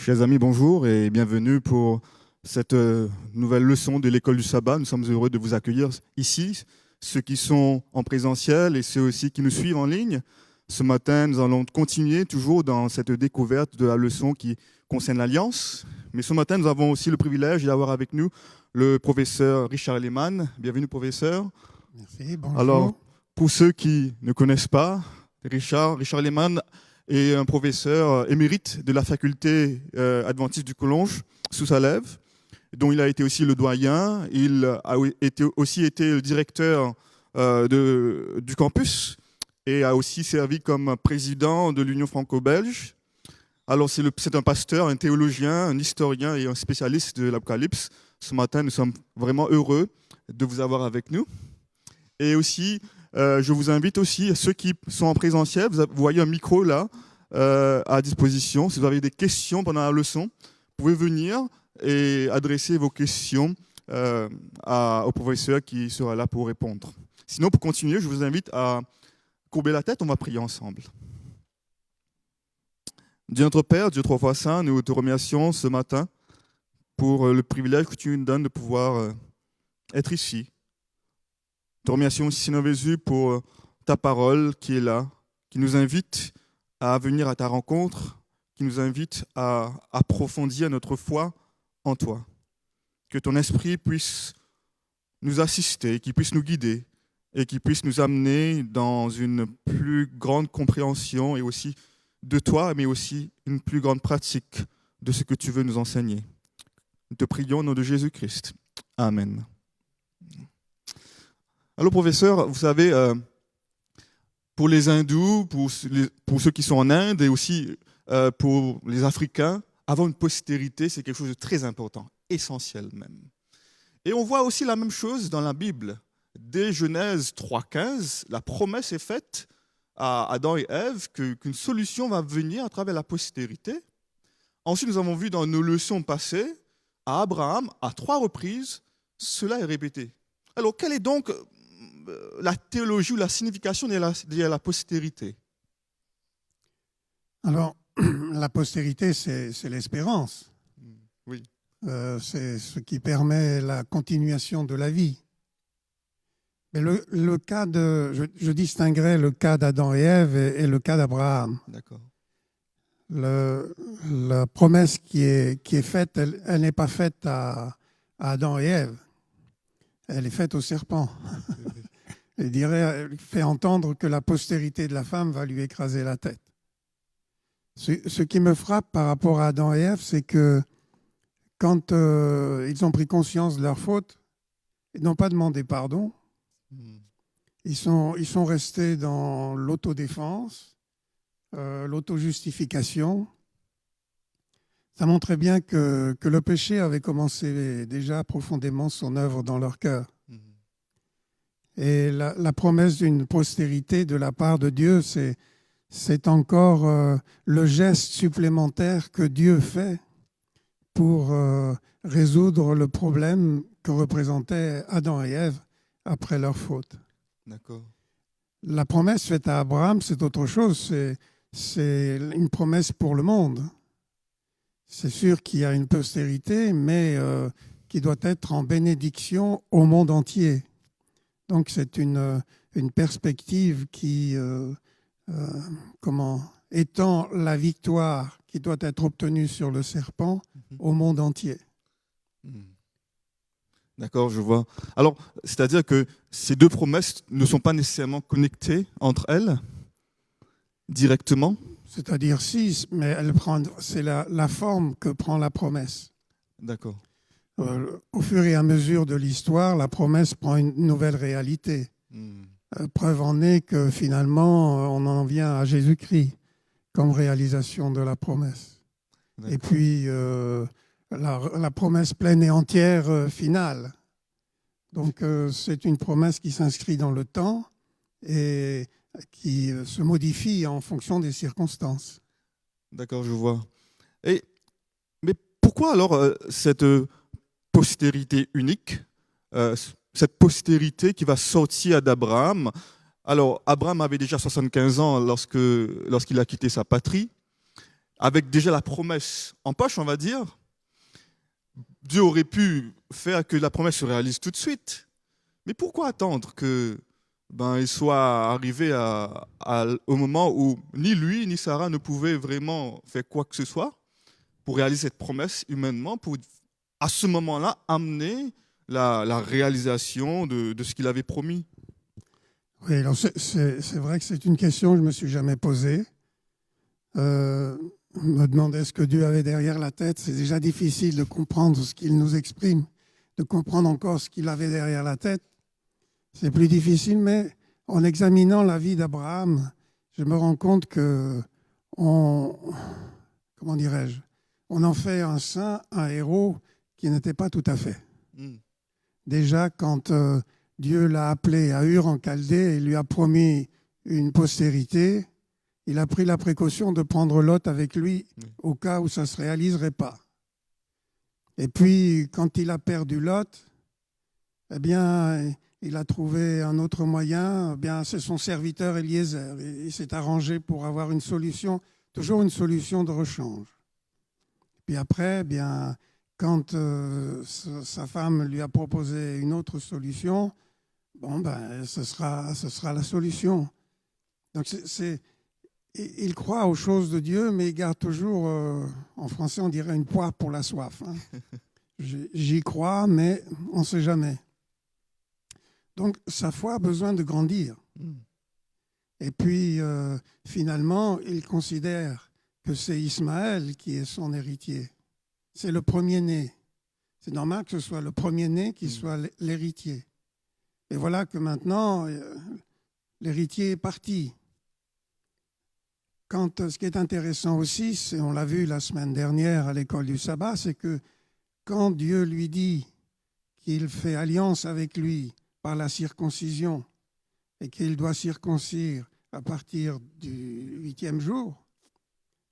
Chers amis, bonjour et bienvenue pour cette nouvelle leçon de l'école du sabbat. Nous sommes heureux de vous accueillir ici, ceux qui sont en présentiel et ceux aussi qui nous suivent en ligne. Ce matin, nous allons continuer toujours dans cette découverte de la leçon qui concerne l'Alliance. Mais ce matin, nous avons aussi le privilège d'avoir avec nous le professeur Richard Lehmann. Bienvenue, professeur. Merci, bonjour. Alors, pour ceux qui ne connaissent pas, Richard Lehmann est un professeur émérite de la faculté adventiste du Collonges sous Salève, dont il a été aussi le doyen. Il a aussi été le directeur du campus et a aussi servi comme président de l'Union franco-belge. Alors c'est un pasteur, un théologien, un historien et un spécialiste de l'Apocalypse. Ce matin, nous sommes vraiment heureux de vous avoir avec nous. Et aussi, je vous invite aussi, ceux qui sont en présentiel, vous voyez un micro là à disposition. Si vous avez des questions pendant la leçon, vous pouvez venir et adresser vos questions au professeur qui sera là pour répondre. Sinon, pour continuer, je vous invite à courber la tête, on va prier ensemble. Dieu notre Père, Dieu trois fois saint, nous te remercions ce matin pour le privilège que tu nous donnes de pouvoir être ici. Nous te remercions aussi, Seigneur Jésus, pour ta parole qui est là, qui nous invite à venir à ta rencontre, qui nous invite à approfondir notre foi en toi. Que ton esprit puisse nous assister, qu'il puisse nous guider et qu'il puisse nous amener dans une plus grande compréhension et aussi de toi, mais aussi une plus grande pratique de ce que tu veux nous enseigner. Nous te prions au nom de Jésus-Christ. Amen. Alors, professeur, vous savez, pour les hindous, pour ceux qui sont en Inde et aussi pour les Africains, avoir une postérité, c'est quelque chose de très important, essentiel même. Et on voit aussi la même chose dans la Bible. Dès Genèse 3,15, la promesse est faite à Adam et Ève qu'une solution va venir à travers la postérité. Ensuite, nous avons vu dans nos leçons passées, à Abraham, à 3 reprises, cela est répété. Alors, quelle est donc la théologie ou la signification de la postérité? Alors, la postérité, c'est l'espérance. Oui. C'est ce qui permet la continuation de la vie. Mais le cas je distinguerai le cas d'Adam et Ève et le cas d'Abraham. D'accord. La promesse qui est faite, elle n'est pas faite à Adam et Ève. Elle est faite au serpent. Elle fait entendre que la postérité de la femme va lui écraser la tête. Ce qui me frappe par rapport à Adam et Ève, c'est que quand ils ont pris conscience de leur faute, ils n'ont pas demandé pardon. Ils sont restés dans l'autodéfense, l'autojustification. Ça montrait bien que le péché avait commencé déjà profondément son œuvre dans leur cœur. Et la promesse d'une postérité de la part de Dieu, c'est encore le geste supplémentaire que Dieu fait pour résoudre le problème que représentaient Adam et Ève après leur faute. D'accord. La promesse faite à Abraham, c'est autre chose. C'est une promesse pour le monde. C'est sûr qu'il y a une postérité, mais qui doit être en bénédiction au monde entier. Donc c'est une perspective qui étend la victoire qui doit être obtenue sur le serpent au monde entier. D'accord, je vois. Alors, c'est-à-dire que ces deux promesses ne sont pas nécessairement connectées entre elles directement? C'est-à-dire si, mais c'est la forme que prend la promesse. D'accord. Au fur et à mesure de l'histoire, la promesse prend une nouvelle réalité. Preuve en est que finalement, on en vient à Jésus-Christ comme réalisation de la promesse. D'accord. Et puis, la promesse pleine et entière finale. Donc, c'est une promesse qui s'inscrit dans le temps et qui se modifie en fonction des circonstances. D'accord, je vois. Mais pourquoi alors cette postérité unique, cette postérité qui va sortir d'Abraham? Alors, Abraham avait déjà 75 ans lorsqu'il a quitté sa patrie. avec déjà la promesse en poche, on va dire, Dieu aurait pu faire que la promesse se réalise tout de suite. Mais pourquoi attendre que il soit arrivé au moment où ni lui ni Sarah ne pouvaient vraiment faire quoi que ce soit pour réaliser cette promesse humainement, pour à ce moment-là amener la réalisation de ce qu'il avait promis? Oui, alors c'est vrai que c'est une question que je ne me suis jamais posée. Me demander ce que Dieu avait derrière la tête, c'est déjà difficile de comprendre ce qu'il nous exprime, de comprendre encore ce qu'il avait derrière la tête. C'est plus difficile, mais en examinant la vie d'Abraham, je me rends compte que comment dirais-je, on en fait un saint, un héros qui n'était pas tout à fait. Déjà, quand Dieu l'a appelé à Ur en Chaldée et lui a promis une postérité, il a pris la précaution de prendre Lot avec lui au cas où ça ne se réaliserait pas. Et puis, quand il a perdu Lot, eh bien, il a trouvé un autre moyen. Eh bien, c'est son serviteur Eliezer. Il s'est arrangé pour avoir une solution, toujours une solution de rechange. Puis après, eh bien, quand sa femme lui a proposé une autre solution, ce sera la solution. Donc, il croit aux choses de Dieu, mais il garde toujours, en français, on dirait une poire pour la soif. Hein. J'y crois, mais on ne sait jamais. Donc, sa foi a besoin de grandir. Et puis, finalement, il considère que c'est Ismaël qui est son héritier. C'est le premier-né. C'est normal que ce soit le premier-né qui soit l'héritier. Et voilà que maintenant, l'héritier est parti. Ce qui est intéressant aussi, on l'a vu la semaine dernière à l'école du sabbat, c'est que quand Dieu lui dit qu'il fait alliance avec lui par la circoncision et qu'il doit circoncire à partir du 8e jour,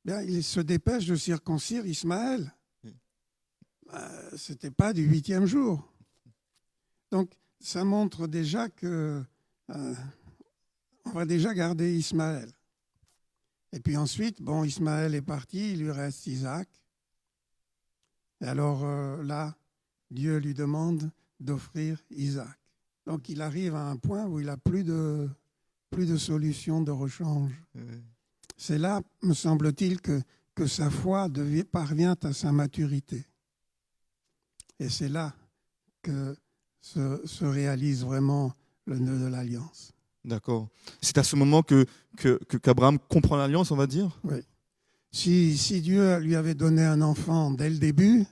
bien, il se dépêche de circoncire Ismaël. Ce n'était pas du 8e jour. Donc, ça montre déjà que on va déjà garder Ismaël. Et puis ensuite, Ismaël est parti, il lui reste Isaac. Et alors là, Dieu lui demande d'offrir Isaac. Donc il arrive à un point où il n'a plus de solution de rechange. C'est là, me semble-t-il, que sa foi parvient à sa maturité. Et c'est là que se réalise vraiment le nœud de l'alliance. D'accord. C'est à ce moment qu'Abraham comprend l'alliance, on va dire? Oui. Si Dieu lui avait donné un enfant dès le début,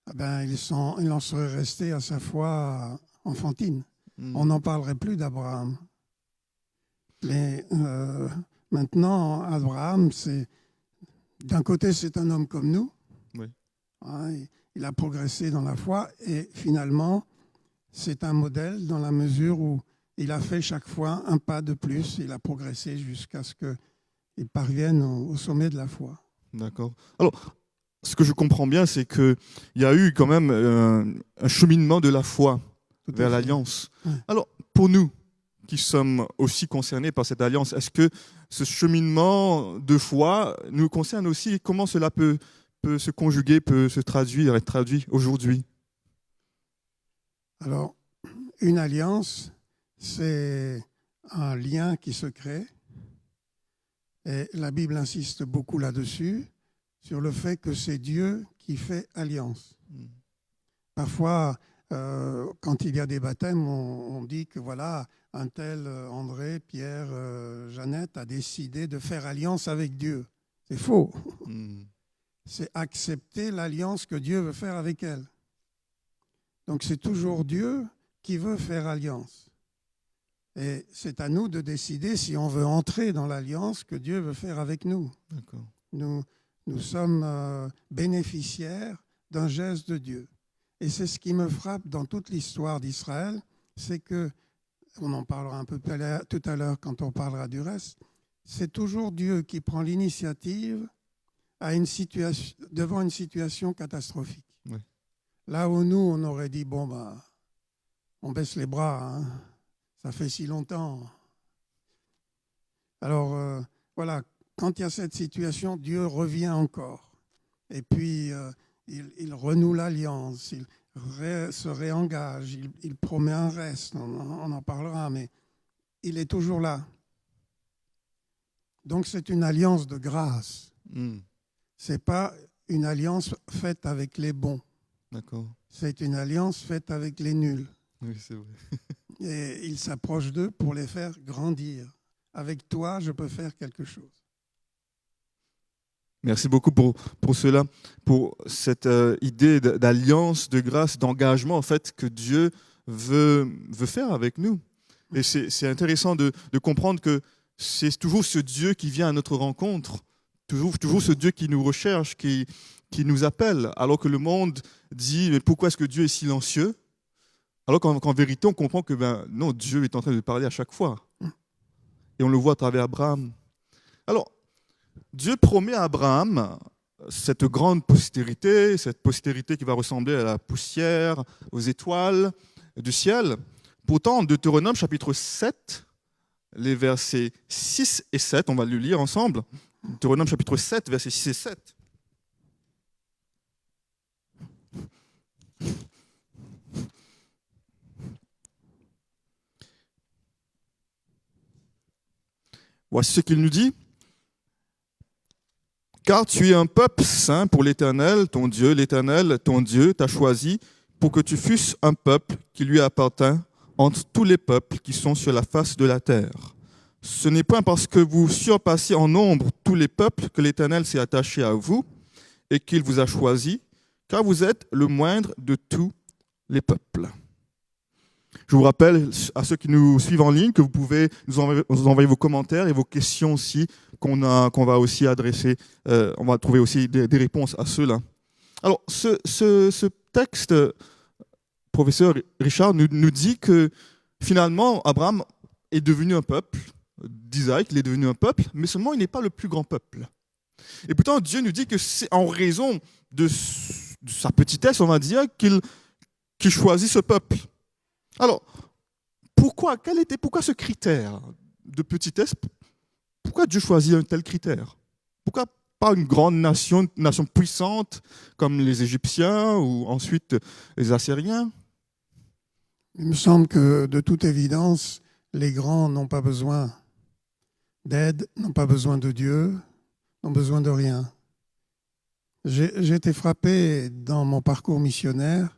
il en serait resté à sa foi enfantine. On n'en parlerait plus d'Abraham. Mais maintenant, Abraham, d'un côté, c'est un homme comme nous. Oui. Il a progressé dans la foi et finalement, c'est un modèle dans la mesure où il a fait chaque fois un pas de plus. Il a progressé jusqu'à ce qu'il parvienne au sommet de la foi. D'accord. Alors, ce que je comprends bien, c'est qu'il y a eu quand même un cheminement de la foi vers l'alliance. Ouais. Alors, pour nous, qui sommes aussi concernés par cette alliance, est-ce que ce cheminement de foi nous concerne aussi? Comment cela peut se conjuguer, peut se traduire, être traduit aujourd'hui? Alors, une alliance, c'est un lien qui se crée. Et la Bible insiste beaucoup là-dessus, sur le fait que c'est Dieu qui fait alliance. Parfois, quand il y a des baptêmes, on dit que voilà, un tel André, Pierre, Jeannette a décidé de faire alliance avec Dieu. C'est faux. C'est accepter l'alliance que Dieu veut faire avec elle. Donc c'est toujours Dieu qui veut faire alliance. Et c'est à nous de décider si on veut entrer dans l'alliance que Dieu veut faire avec nous. D'accord. Nous sommes bénéficiaires d'un geste de Dieu. Et c'est ce qui me frappe dans toute l'histoire d'Israël, c'est que, on en parlera un peu tout à l'heure quand on parlera du reste, c'est toujours Dieu qui prend l'initiative devant une situation catastrophique. Oui. Là où nous, on aurait dit, on baisse les bras, hein, ça fait si longtemps. Alors, voilà, quand il y a cette situation, Dieu revient encore. Et puis, il renoue l'alliance, il se réengage, il promet un reste, on en parlera, mais il est toujours là. Donc, c'est une alliance de grâce. Ce n'est pas une alliance faite avec les bons. D'accord. C'est une alliance faite avec les nuls. Oui, c'est vrai. Et il s'approche d'eux pour les faire grandir. Avec toi, je peux faire quelque chose. Merci beaucoup pour cela, pour cette idée d'alliance, de grâce, d'engagement en fait que Dieu veut faire avec nous. Et c'est intéressant de comprendre que c'est toujours ce Dieu qui vient à notre rencontre, toujours ce Dieu qui nous recherche, qui nous appelle, alors que le monde dit mais pourquoi est-ce que Dieu est silencieux? Alors qu'en vérité on comprend que non, Dieu est en train de parler à chaque fois. Et on le voit à travers Abraham. Alors, Dieu promet à Abraham cette grande postérité, cette postérité qui va ressembler à la poussière, aux étoiles du ciel. Pourtant, en Deutéronome chapitre 7, les versets 6 et 7, on va le lire ensemble. Deutéronome chapitre 7, versets 6 et 7. Voici ce qu'il nous dit. Car tu es un peuple saint pour l'Éternel, ton Dieu. L'Éternel, ton Dieu, t'a choisi pour que tu fusses un peuple qui lui appartint entre tous les peuples qui sont sur la face de la terre. Ce n'est point parce que vous surpassez en nombre tous les peuples que l'Éternel s'est attaché à vous et qu'il vous a choisi, car vous êtes le moindre de tous les peuples. Je vous rappelle à ceux qui nous suivent en ligne que vous pouvez nous envoyer vos commentaires et vos questions aussi qu'on va aussi adresser. On va trouver aussi des réponses à ceux-là. Alors, ce texte, professeur Richard, nous dit que finalement, Abraham est devenu un peuple d'Isaac, il est devenu un peuple, mais seulement il n'est pas le plus grand peuple. Et pourtant, Dieu nous dit que c'est en raison de sa petitesse, on va dire, qu'il choisit ce peuple. Alors, pourquoi ce critère de petitesse? Pourquoi Dieu choisit un tel critère? Pourquoi pas une grande nation puissante comme les Égyptiens ou ensuite les Assyriens? Il me semble que, de toute évidence, les grands n'ont pas besoin d'aide, n'ont pas besoin de Dieu, n'ont besoin de rien. J'ai été frappé dans mon parcours missionnaire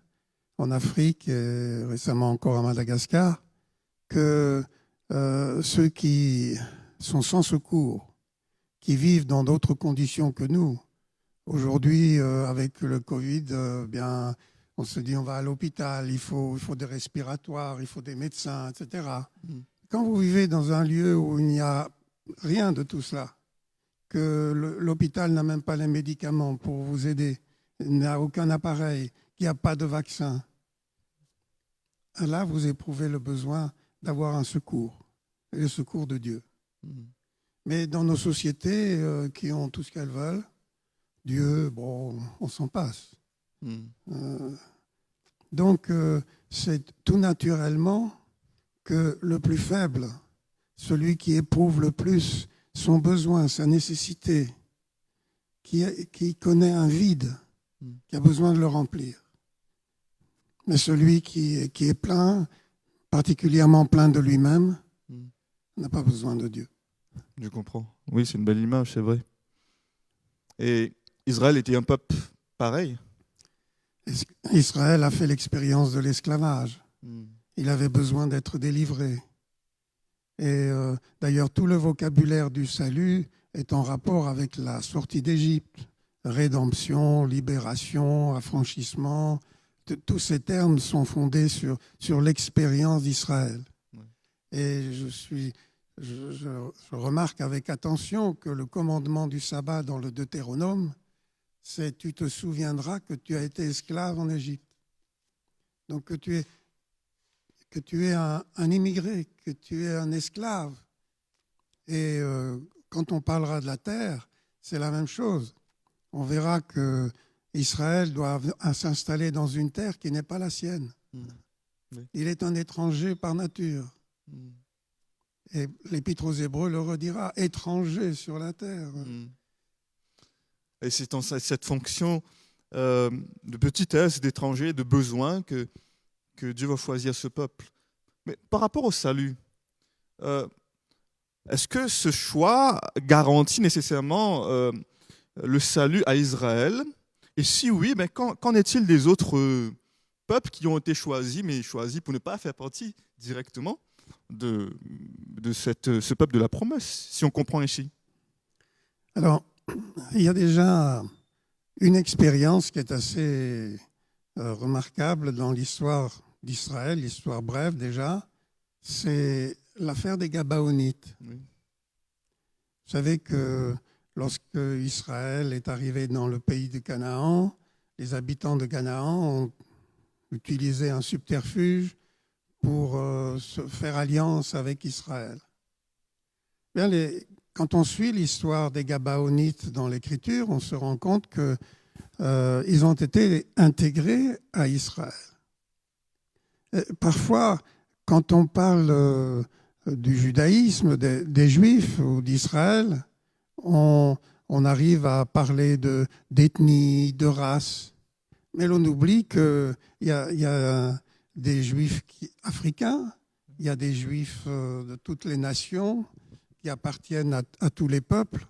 en Afrique, et récemment encore à Madagascar, que ceux qui sont sans secours, qui vivent dans d'autres conditions que nous, aujourd'hui, avec le Covid, on se dit on va à l'hôpital, il faut des respiratoires, il faut des médecins, etc. Quand vous vivez dans un lieu où il n'y a rien de tout cela, que l'hôpital n'a même pas les médicaments pour vous aider, il n'a aucun appareil, qu'il n'y a pas de vaccin, là, vous éprouvez le besoin d'avoir un secours, le secours de Dieu. Mais dans nos sociétés qui ont tout ce qu'elles veulent, Dieu, bon, on s'en passe. Donc, c'est tout naturellement que le plus faible, celui qui éprouve le plus son besoin, sa nécessité, qui connaît un vide, qui a besoin de le remplir. Mais celui qui est plein, particulièrement plein de lui-même, n'a pas besoin de Dieu. Je comprends. Oui, c'est une belle image, c'est vrai. Et Israël était un peuple pareil. Israël a fait l'expérience de l'esclavage. Il avait besoin d'être délivré. Et d'ailleurs, tout le vocabulaire du salut est en rapport avec la sortie d'Égypte. Rédemption, libération, affranchissement. Tous ces termes sont fondés sur l'expérience d'Israël. Et je remarque avec attention que le commandement du sabbat dans le Deutéronome, c'est « tu te souviendras que tu as été esclave en Égypte ». Donc que tu es un immigré, que tu es un esclave. Et quand on parlera de la terre, c'est la même chose. On verra que Israël doit s'installer dans une terre qui n'est pas la sienne. Il est un étranger par nature. Et l'Épître aux Hébreux le redira, étranger sur la terre. Et c'est dans cette fonction de petitesse, d'étranger, de besoin que Dieu va choisir ce peuple. Mais par rapport au salut, est-ce que ce choix garantit nécessairement le salut à Israël? Et si oui, ben qu'en est-il des autres peuples qui ont été choisis, mais choisis pour ne pas faire partie directement de ce peuple de la promesse, si on comprend ainsi? Alors, il y a déjà une expérience qui est assez remarquable dans l'histoire d'Israël, l'histoire brève déjà, c'est l'affaire des Gabaonites. Oui. Vous savez que lorsque Israël est arrivé dans le pays de Canaan, les habitants de Canaan ont utilisé un subterfuge pour se faire alliance avec Israël. Bien, quand on suit l'histoire des Gabaonites dans l'Écriture, on se rend compte qu'ils ont été intégrés à Israël. Parfois, quand on parle du judaïsme, des Juifs ou d'Israël, on arrive à parler d'ethnie, de race. Mais l'on oublie qu'il y a des Juifs africains, il y a des Juifs de toutes les nations qui appartiennent à tous les peuples.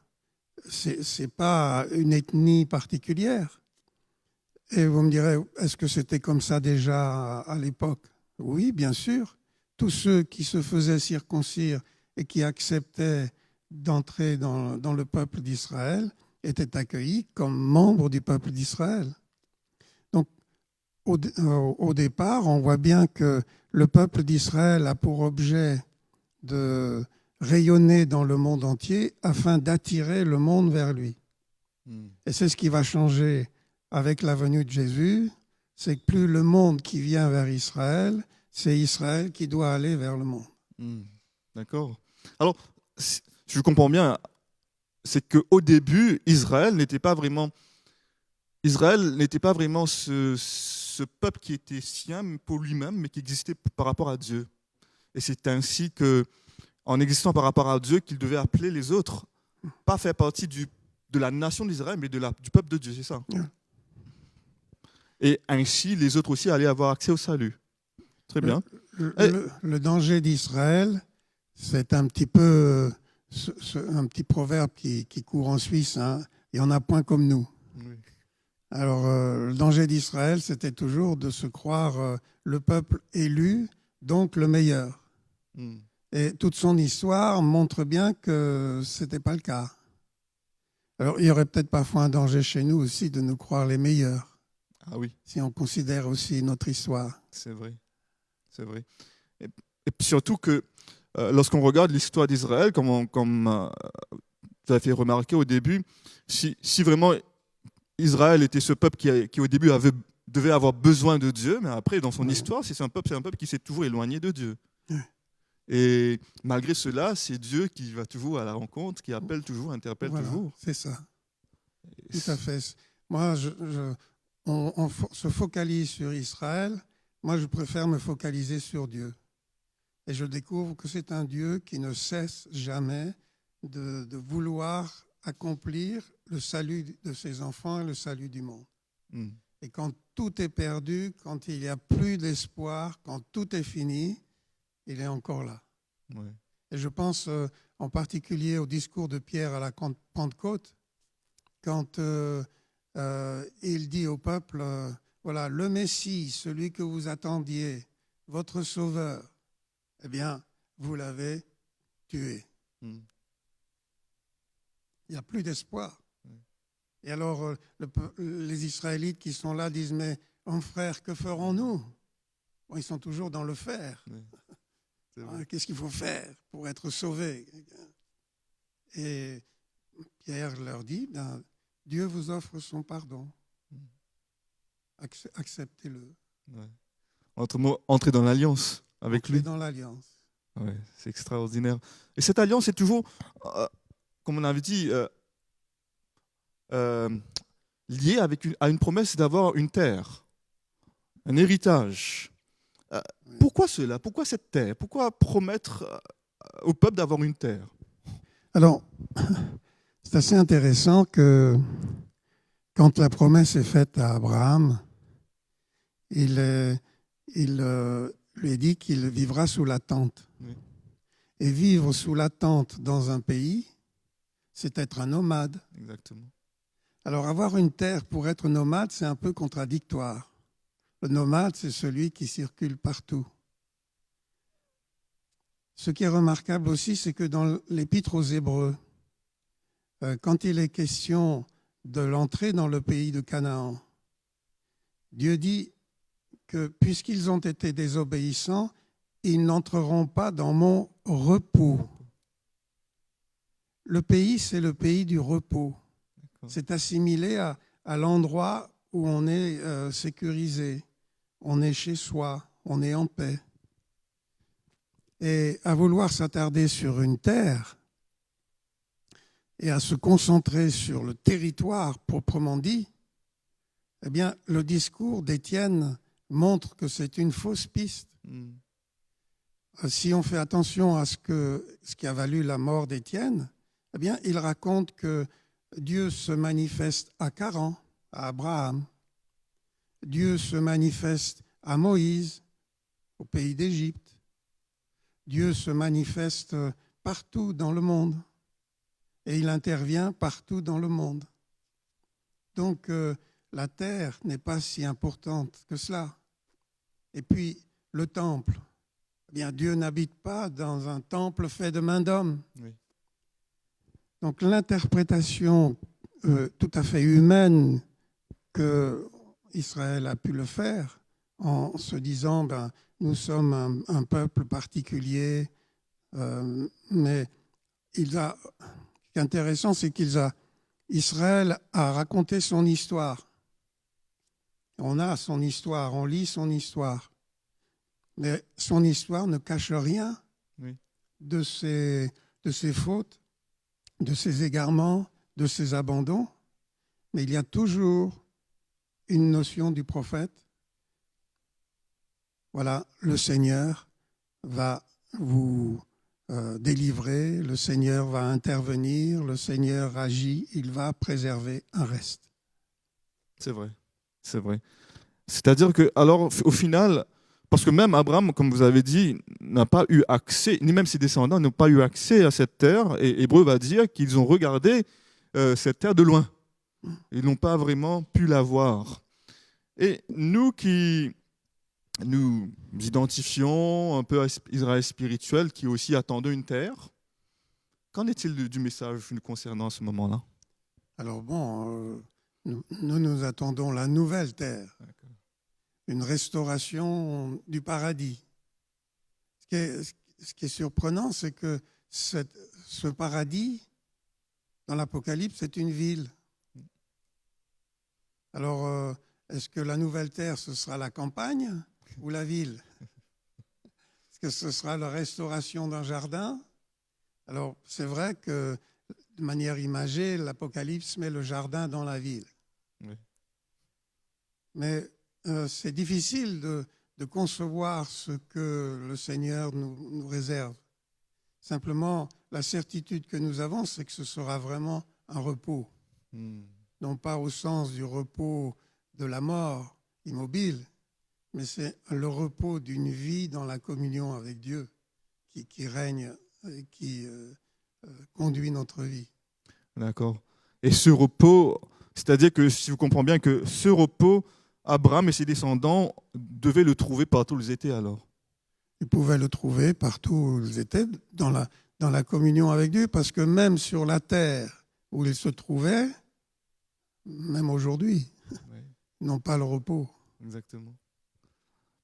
Ce n'est pas une ethnie particulière. Et vous me direz, est-ce que c'était comme ça déjà à l'époque? Oui, bien sûr. Tous ceux qui se faisaient circoncire et qui acceptaient d'entrer dans le peuple d'Israël étaient accueillis comme membres du peuple d'Israël. Donc, au départ, on voit bien que le peuple d'Israël a pour objet de rayonner dans le monde entier afin d'attirer le monde vers lui. Et c'est ce qui va changer avec la venue de Jésus, c'est que plus le monde qui vient vers Israël, c'est Israël qui doit aller vers le monde. D'accord. Alors, je comprends bien, c'est qu'au début, Israël n'était pas vraiment ce peuple qui était sien pour lui-même, mais qui existait par rapport à Dieu. Et c'est ainsi que, en existant par rapport à Dieu, qu'il devait appeler les autres, pas faire partie de la nation d'Israël, mais du peuple de Dieu, c'est ça. Yeah. Et ainsi, les autres aussi allaient avoir accès au salut. Très bien. Le danger d'Israël, c'est un petit peu un petit proverbe qui court en Suisse. Hein. Il n'y en a point comme nous. Oui. Alors, le danger d'Israël, c'était toujours de se croire le peuple élu, donc le meilleur. Et toute son histoire montre bien que ce n'était pas le cas. Alors, il y aurait peut-être parfois un danger chez nous aussi de nous croire les meilleurs. Ah oui. Si on considère aussi notre histoire. C'est vrai. C'est vrai. Et puis surtout que lorsqu'on regarde l'histoire d'Israël, comme vous avez fait remarquer au début, si vraiment Israël était ce peuple qui au début devait avoir besoin de Dieu, mais après, dans son histoire, c'est un peuple qui s'est toujours éloigné de Dieu. Et malgré cela, c'est Dieu qui va toujours à la rencontre, qui appelle toujours, interpelle toujours. C'est ça. Tout à fait. Moi, on se focalise sur Israël. Moi, je préfère me focaliser sur Dieu. Et je découvre que c'est un Dieu qui ne cesse jamais de vouloir accomplir le salut de ses enfants et le salut du monde. Et quand tout est perdu, quand il n'y a plus d'espoir, quand tout est fini, il est encore là. Ouais. Et je pense en particulier au discours de Pierre à la Pentecôte, quand il dit au peuple, voilà, le Messie, celui que vous attendiez, votre sauveur, eh bien, vous l'avez tué. Il n'y a plus d'espoir. Et alors, les Israélites qui sont là disent, mais mon frère, que ferons-nous? Bon, ils sont toujours dans le faire. Qu'est-ce qu'il faut faire pour être sauvé? Et Pierre leur dit, ben, Dieu vous offre son pardon. Acceptez-le. Ouais. Entrez dans l'alliance avec lui. Dans l'alliance. Ouais, c'est extraordinaire. Et cette alliance est toujours, comme on avait dit, liée à une promesse d'avoir une terre, un héritage. Pourquoi cela? Pourquoi cette terre? Pourquoi promettre au peuple d'avoir une terre. Alors, c'est assez intéressant que quand la promesse est faite à Abraham, il lui dit qu'il vivra sous la tente. Oui. Et vivre sous la tente dans un pays, c'est être un nomade. Exactement. Alors avoir une terre pour être nomade, c'est un peu contradictoire. Le nomade, c'est celui qui circule partout. Ce qui est remarquable aussi, c'est que dans l'Épître aux Hébreux, quand il est question de l'entrée dans le pays de Canaan, Dieu dit que puisqu'ils ont été désobéissants, ils n'entreront pas dans mon repos. Le pays, c'est le pays du repos. C'est assimilé à l'endroit où on est sécurisé, on est chez soi, on est en paix. Et à vouloir s'attarder sur une terre et à se concentrer sur le territoire proprement dit, eh bien, le discours d'Étienne montre que c'est une fausse piste. Si on fait attention à ce qui a valu la mort d'Étienne, eh bien, il raconte que Dieu se manifeste à Charan, à Abraham. Dieu se manifeste à Moïse, au pays d'Égypte. Dieu se manifeste partout dans le monde. Et il intervient partout dans le monde. Donc, la terre n'est pas si importante que cela. Et puis, le temple. Eh bien, Dieu n'habite pas dans un temple fait de main d'homme. Oui. Donc, l'interprétation tout à fait humaine que Israël a pu le faire en se disant nous sommes un peuple particulier, mais ce qui est intéressant, c'est Israël a raconté son histoire. On a son histoire, on lit son histoire. Mais son histoire ne cache rien de ses fautes, de ses égarements, de ses abandons. Mais il y a toujours une notion du prophète. Voilà, le Seigneur va vous délivrer, le Seigneur va intervenir, le Seigneur agit, il va préserver un reste. C'est vrai, c'est vrai. C'est-à-dire que, alors, au final, parce que même Abraham, comme vous avez dit, n'a pas eu accès, ni même ses descendants n'ont pas eu accès à cette terre, et Hébreu va dire qu'ils ont regardé cette terre de loin. Ils n'ont pas vraiment pu la voir. Et nous qui nous identifions un peu à Israël spirituel, qui aussi attendons une terre, qu'en est-il du message nous concernant à ce moment-là? Alors nous attendons la nouvelle terre, une restauration du paradis. Ce qui est surprenant, c'est que ce paradis, dans l'Apocalypse, c'est une ville. Alors, est-ce que la nouvelle terre, ce sera la campagne ou la ville? Est-ce que ce sera la restauration d'un jardin? Alors, c'est vrai que, de manière imagée, l'Apocalypse met le jardin dans la ville. Oui. Mais c'est difficile de concevoir ce que le Seigneur nous réserve. Simplement, la certitude que nous avons, c'est que ce sera vraiment un repos. Non pas au sens du repos de la mort immobile, mais c'est le repos d'une vie dans la communion avec Dieu qui règne et qui conduit notre vie. D'accord. Et ce repos, c'est-à-dire que si vous comprenez bien que ce repos, Abraham et ses descendants devaient le trouver partout où ils étaient alors. Ils pouvaient le trouver partout où ils étaient, dans la communion avec Dieu, parce que même sur la terre où ils se trouvaient, même aujourd'hui, ils n'ont pas le repos. Exactement.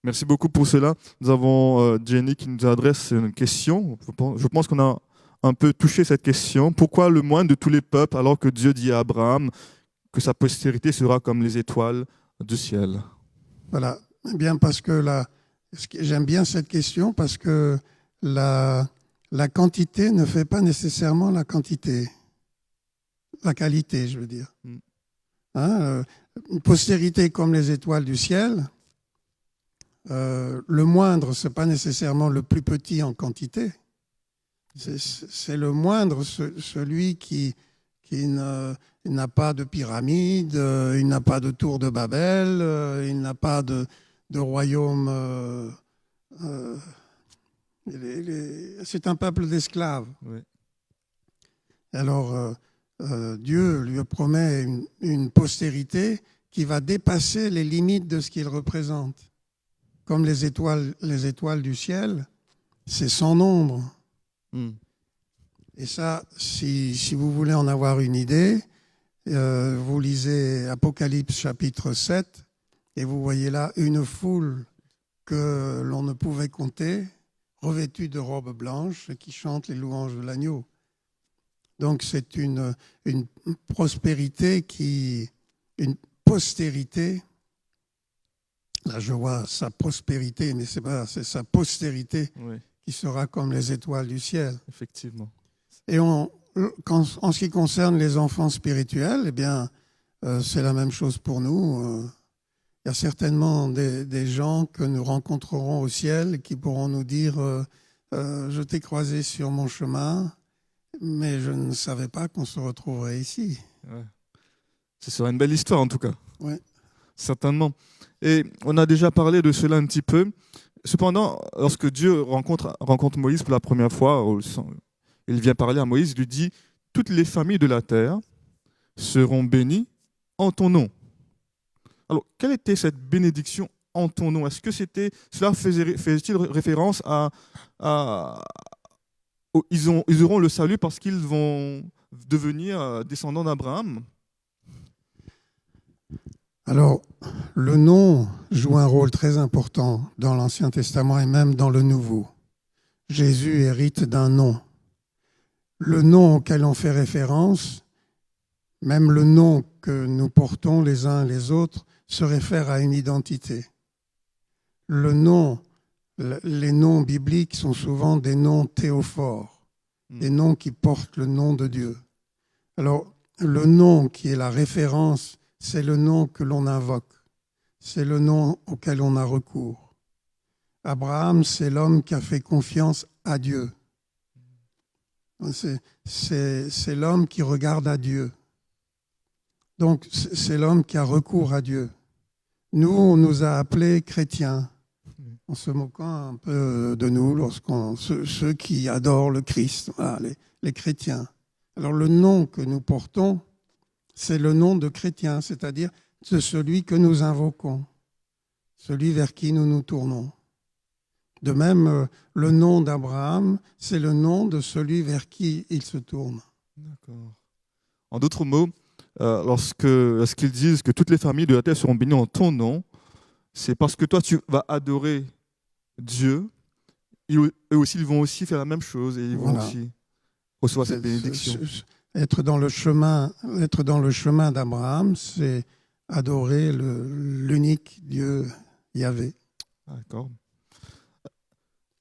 Merci beaucoup pour cela. Nous avons Jenny qui nous adresse une question. Je pense qu'on a un peu touché cette question. Pourquoi le moindre de tous les peuples, alors que Dieu dit à Abraham que sa postérité sera comme les étoiles du ciel? Voilà. Eh bien, parce que j'aime bien cette question, parce que la quantité ne fait pas nécessairement la quantité. La qualité, je veux dire. Une postérité comme les étoiles du ciel, le moindre, ce n'est pas nécessairement le plus petit en quantité, C'est le moindre, celui qui n'a pas de pyramide, il n'a pas de tour de Babel, il n'a pas de royaume. C'est un peuple d'esclaves. Oui. Alors, Dieu lui promet une postérité qui va dépasser les limites de ce qu'il représente. Comme les étoiles du ciel, c'est sans nombre. Et ça, si vous voulez en avoir une idée, vous lisez Apocalypse chapitre 7 et vous voyez là une foule que l'on ne pouvait compter, revêtue de robes blanches, qui chante les louanges de l'agneau. Donc c'est une prospérité une postérité. Là, je vois sa prospérité, mais c'est sa postérité qui sera comme les étoiles du ciel. Effectivement. Et en ce qui concerne les enfants spirituels, eh bien, c'est la même chose pour nous. Il y a certainement des gens que nous rencontrerons au ciel qui pourront nous dire je t'ai croisé sur mon chemin, mais je ne savais pas qu'on se retrouverait ici. Ouais. Ce sera une belle histoire en tout cas. Ouais. Certainement. Et on a déjà parlé de cela un petit peu. Cependant, lorsque Dieu rencontre Moïse pour la première fois, il vient parler à Moïse, il lui dit « Toutes les familles de la terre seront bénies en ton nom ». Alors, quelle était cette bénédiction en ton nom? Est-ce que cela faisait-il référence ils auront le salut parce qu'ils vont devenir descendants d'Abraham? Alors, le nom joue un rôle très important dans l'Ancien Testament et même dans le Nouveau. Jésus hérite d'un nom. Le nom auquel on fait référence, même le nom que nous portons les uns les autres, se réfère à une identité. Les noms bibliques sont souvent des noms théophores, des noms qui portent le nom de Dieu. Alors, le nom qui est la référence, c'est le nom que l'on invoque, c'est le nom auquel on a recours. Abraham, c'est l'homme qui a fait confiance à Dieu. C'est l'homme qui regarde à Dieu. Donc, c'est l'homme qui a recours à Dieu. Nous, on nous a appelés chrétiens, en se moquant un peu de nous, ceux qui adorent le Christ, voilà, les chrétiens. Alors, le nom que nous portons, c'est le nom de chrétien, c'est-à-dire de celui que nous invoquons, celui vers qui nous nous tournons. De même, le nom d'Abraham, c'est le nom de celui vers qui il se tourne. D'accord. En d'autres mots, lorsqu'ils disent que toutes les familles de la terre seront bénies en ton nom, c'est parce que toi, tu vas adorer Dieu. Eux aussi, ils vont aussi faire la même chose et ils vont aussi recevoir cette bénédiction. Être dans le chemin d'Abraham, c'est adorer l'unique Dieu Yahvé. D'accord.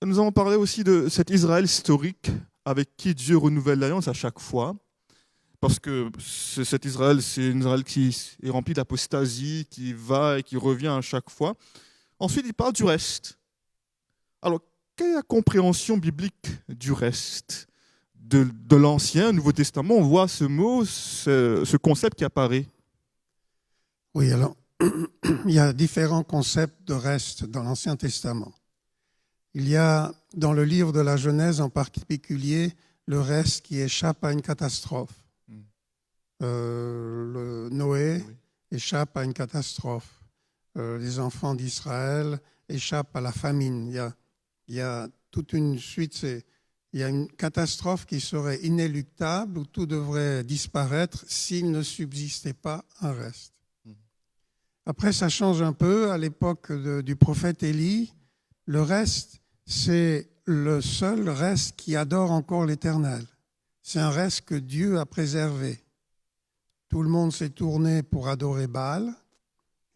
Nous avons parlé aussi de cet Israël historique avec qui Dieu renouvelle l'alliance à chaque fois. Parce que cet Israël, c'est un Israël qui est rempli d'apostasie, qui va et qui revient à chaque fois. Ensuite, il parle du reste. Alors, quelle est la compréhension biblique du reste de l'Ancien, Nouveau Testament? On voit ce mot, ce concept qui apparaît. Oui, alors, il y a différents concepts de reste dans l'Ancien Testament. Il y a, dans le livre de la Genèse en particulier, le reste qui échappe à une catastrophe. Noé échappe à une catastrophe. Les enfants d'Israël échappent à la famine. Il y a toute une suite. Il y a une catastrophe qui serait inéluctable, où tout devrait disparaître s'il ne subsistait pas un reste. Après, ça change un peu. À l'époque du prophète Élie, le reste, c'est le seul reste qui adore encore l'Éternel. C'est un reste que Dieu a préservé. Tout le monde s'est tourné pour adorer Baal.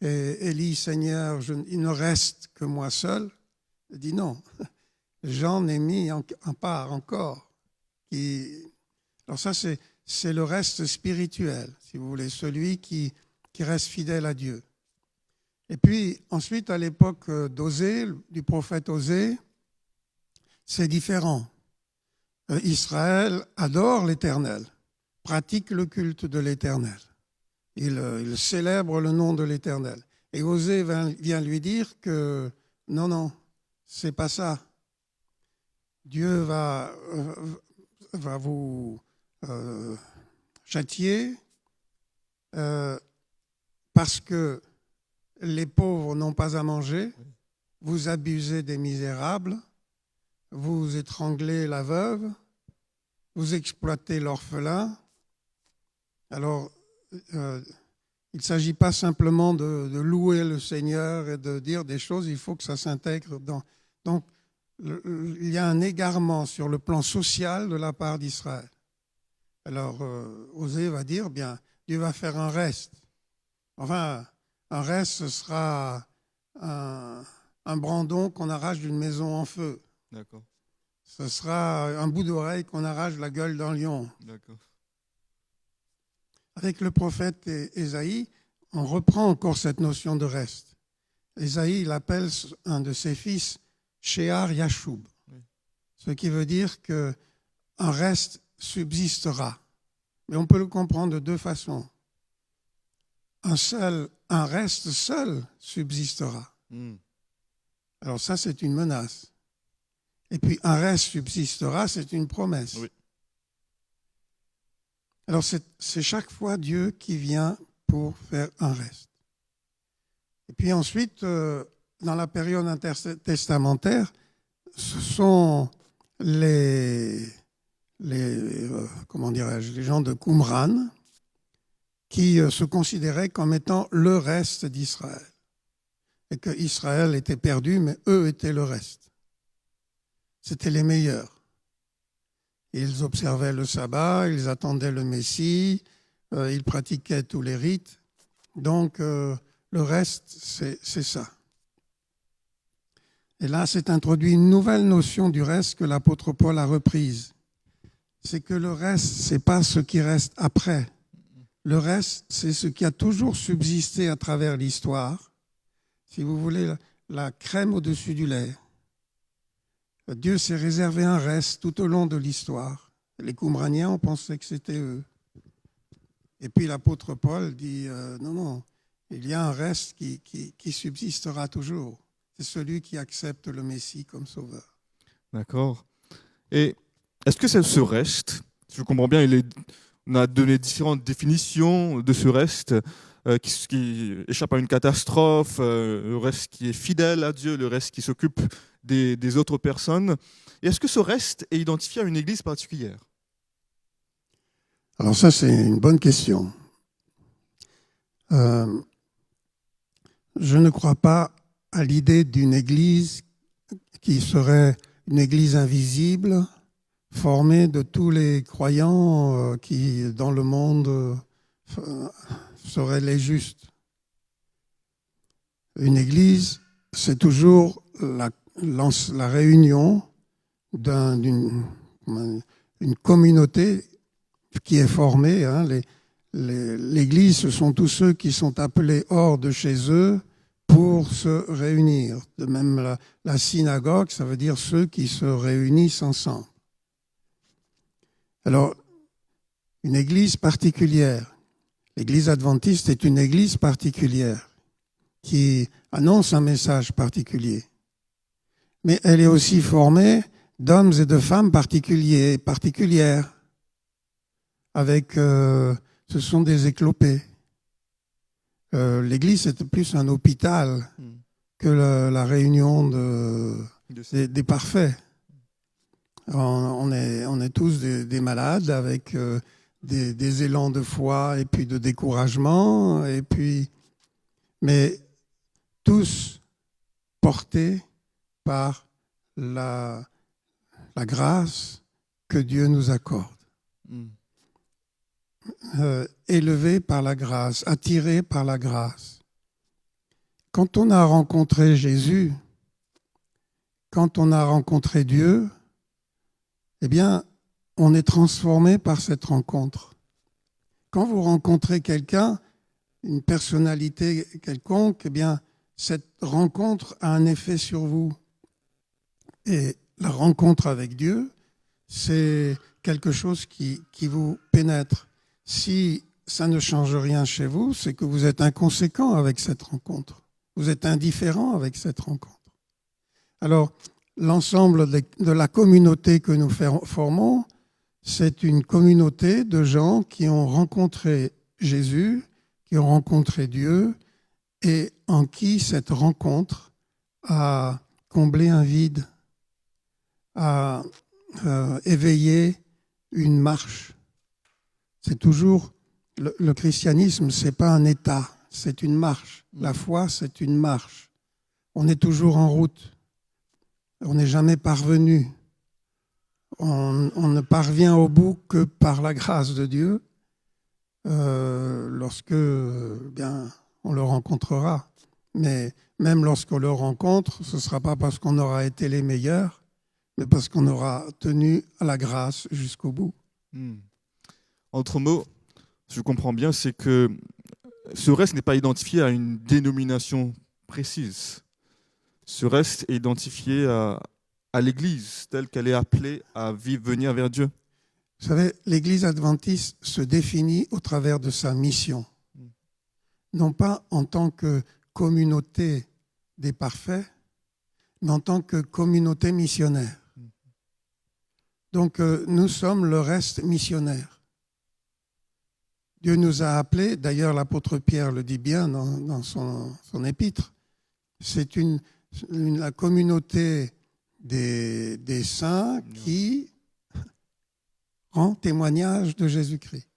Et Élie, Seigneur, il ne reste que moi seul. Il dit non, j'en ai mis en part encore. Alors ça, c'est le reste spirituel, si vous voulez, celui qui reste fidèle à Dieu. Et puis ensuite, à l'époque d'Osée, du prophète Osée, c'est différent. Israël adore l'Éternel, pratique le culte de l'Éternel. Il célèbre le nom de l'Éternel. Et Osée vient lui dire que non, c'est pas ça. Dieu va vous châtier parce que les pauvres n'ont pas à manger, vous abusez des misérables, vous étranglez la veuve, vous exploitez l'orphelin. Alors, il ne s'agit pas simplement de louer le Seigneur et de dire des choses, il faut que ça s'intègre dans... Donc, il y a un égarement sur le plan social de la part d'Israël. Alors, Osée va dire, bien, Dieu va faire un reste. Enfin, un reste, ce sera un brandon qu'on arrache d'une maison en feu. D'accord. Ce sera un bout d'oreille qu'on arrache de la gueule d'un lion. D'accord. Avec le prophète Ésaïe, on reprend encore cette notion de reste. Ésaïe, il appelle un de ses fils Shear Yashub, ce qui veut dire qu'un reste subsistera. Mais on peut le comprendre de deux façons. Un reste seul subsistera. Alors ça, c'est une menace. Et puis un reste subsistera, c'est une promesse. Oui. Alors c'est chaque fois Dieu qui vient pour faire un reste. Et puis ensuite, dans la période intertestamentaire, ce sont les gens de Qumran qui se considéraient comme étant le reste d'Israël. Et que Israël était perdu, mais eux étaient le reste. C'était les meilleurs. Ils observaient le sabbat, ils attendaient le Messie, ils pratiquaient tous les rites. Donc, le reste, c'est ça. Et là, s'est introduit une nouvelle notion du reste que l'apôtre Paul a reprise. C'est que le reste, c'est pas ce qui reste après. Le reste, c'est ce qui a toujours subsisté à travers l'histoire. Si vous voulez, la crème au-dessus du lait. Dieu s'est réservé un reste tout au long de l'histoire. Les Qumraniens, on pensait que c'était eux. Et puis l'apôtre Paul dit non, il y a un reste qui subsistera toujours. C'est celui qui accepte le Messie comme sauveur. D'accord. Et est-ce que ce reste, je comprends bien, on a donné différentes définitions de ce reste qui échappe à une catastrophe, le reste qui est fidèle à Dieu, le reste qui s'occupe des autres personnes. Et est-ce que ce reste est identifié à une église particulière ? Alors ça, c'est une bonne question. Je ne crois pas à l'idée d'une église qui serait une église invisible, formée de tous les croyants qui, dans le monde, seraient les justes. Une église, c'est toujours la réunion d'une communauté qui est formée. L'église, ce sont tous ceux qui sont appelés hors de chez eux pour se réunir. De même, la synagogue, ça veut dire ceux qui se réunissent ensemble. Alors, une église particulière, l'église adventiste est une église particulière qui annonce un message particulier. Mais elle est aussi formée d'hommes et de femmes particulières, avec, ce sont des éclopés. L'église, c'est plus un hôpital que la réunion des parfaits. On est tous des malades avec des élans de foi et puis de découragement, mais tous portés par la grâce que Dieu nous accorde. Élevés par la grâce, attirés par la grâce. Quand on a rencontré Jésus, quand on a rencontré Dieu, eh bien, on est transformé par cette rencontre. Quand vous rencontrez quelqu'un, une personnalité quelconque, eh bien, cette rencontre a un effet sur vous. Et la rencontre avec Dieu, c'est quelque chose qui vous pénètre. Si ça ne change rien chez vous, c'est que vous êtes inconséquent avec cette rencontre. Vous êtes indifférent avec cette rencontre. Alors, l'ensemble de la communauté que nous formons, c'est une communauté de gens qui ont rencontré Jésus, qui ont rencontré Dieu, et en qui cette rencontre a comblé un vide, a éveillé une marche. C'est toujours le christianisme, c'est pas un état, c'est une marche. La foi, c'est une marche. On est toujours en route. On n'est jamais parvenu. On ne parvient au bout que par la grâce de Dieu, lorsque bien on le rencontrera. Mais même lorsqu'on le rencontre, ce ne sera pas parce qu'on aura été les meilleurs, mais parce qu'on aura tenu à la grâce jusqu'au bout. En d'autres mots, je comprends bien, c'est que ce reste n'est pas identifié à une dénomination précise. Ce reste est identifié à l'Église, telle qu'elle est appelée à venir vers Dieu. Vous savez, l'Église adventiste se définit au travers de sa mission. Non pas en tant que communauté des parfaits, mais en tant que communauté missionnaire. Donc nous sommes le reste missionnaire. Dieu nous a appelés, d'ailleurs l'apôtre Pierre le dit bien dans son épître, c'est la communauté des saints qui rend témoignage de Jésus-Christ.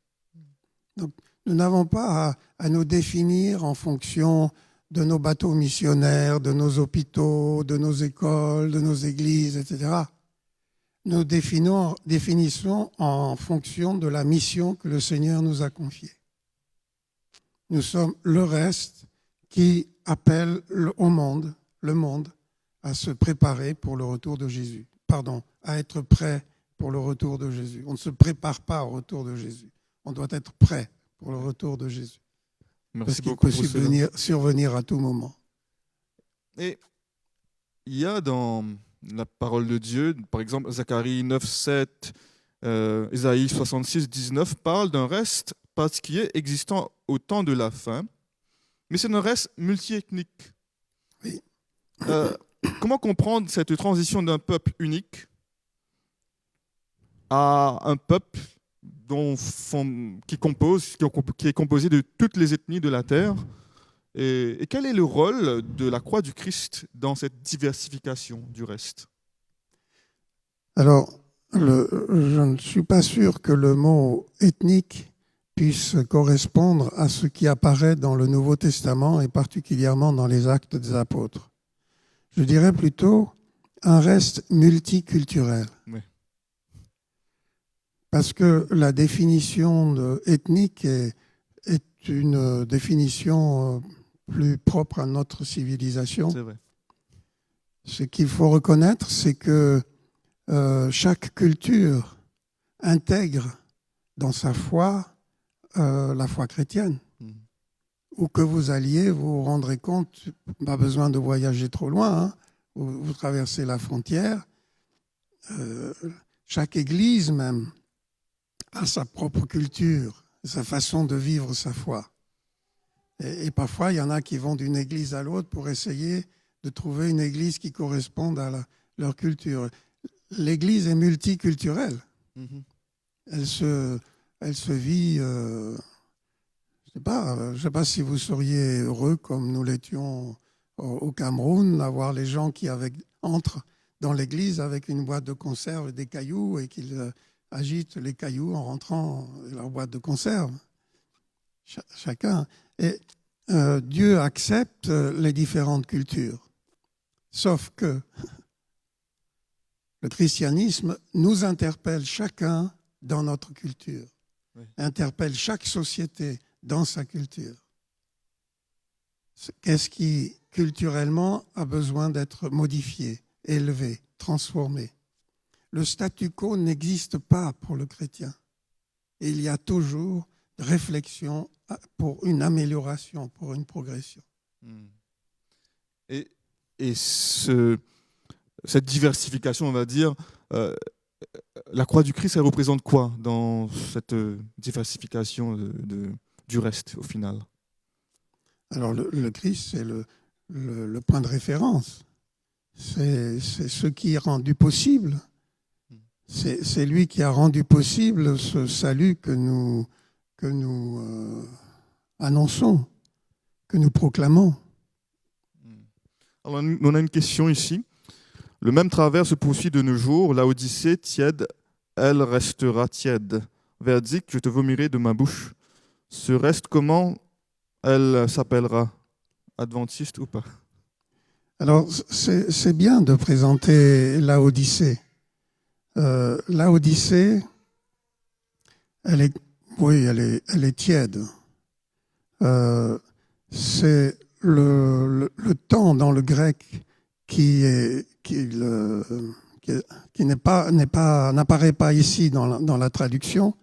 Donc nous n'avons pas à nous définir en fonction de nos bateaux missionnaires, de nos hôpitaux, de nos écoles, de nos églises, etc. Nous définissons en fonction de la mission que le Seigneur nous a confiée. Nous sommes le reste qui appelle le monde, à se préparer pour le retour de Jésus. Pardon, à être prêt pour le retour de Jésus. On ne se prépare pas au retour de Jésus. On doit être prêt pour le retour de Jésus. Merci parce beaucoup qu'il peut survenir à tout moment. Et il y a dans la parole de Dieu, par exemple, Zacharie 9, 7, Ésaïe 66, 19, parle d'un reste particulier existant au temps de la fin, mais c'est un reste multiethnique. Oui. Comment comprendre cette transition d'un peuple unique à un peuple qui est composé de toutes les ethnies de la terre? Et quel est le rôle de la croix du Christ dans cette diversification du reste? Alors, je ne suis pas sûr que le mot ethnique puisse correspondre à ce qui apparaît dans le Nouveau Testament et particulièrement dans les Actes des Apôtres. Je dirais plutôt un reste multiculturel. Oui. Parce que la définition ethnique est une définition plus propre à notre civilisation. C'est vrai. Ce qu'il faut reconnaître, c'est que chaque culture intègre dans sa foi la foi chrétienne. Où que vous alliez, vous vous rendrez compte, pas besoin de voyager trop loin, hein, vous traversez la frontière, chaque église même a sa propre culture, sa façon de vivre sa foi. Et parfois, il y en a qui vont d'une église à l'autre pour essayer de trouver une église qui corresponde à leur culture. L'église est multiculturelle. Elle se vit... je ne sais pas si vous seriez heureux, comme nous l'étions au Cameroun, d'avoir les gens qui entrent dans l'église avec une boîte de conserve et des cailloux et qu'ils agitent les cailloux en rentrant dans leur boîte de conserve. Chacun. Et Dieu accepte les différentes cultures. Sauf que le christianisme nous interpelle chacun dans notre culture, interpelle chaque société dans sa culture. Qu'est-ce qui, culturellement, a besoin d'être modifié, élevé, transformé? Le statu quo n'existe pas pour le chrétien. Et il y a toujours réflexion pour une amélioration, pour une progression. Et cette diversification, on va dire, la croix du Christ, elle représente quoi dans cette diversification du reste, au final? Alors le Christ, c'est le point de référence. C'est ce qui est rendu possible. C'est lui qui a rendu possible ce salut que nous annonçons, que nous proclamons. Alors, on a une question ici. Le même travers se poursuit de nos jours. La Odyssée, tiède, elle restera tiède. Verdict, je te vomirai de ma bouche. Ce reste, comment elle s'appellera? Adventiste ou pas? Alors, c'est bien de présenter la Odyssée. La Odyssée, elle est tiède. C'est le temps dans le grec qui n'apparaît pas ici dans la traduction.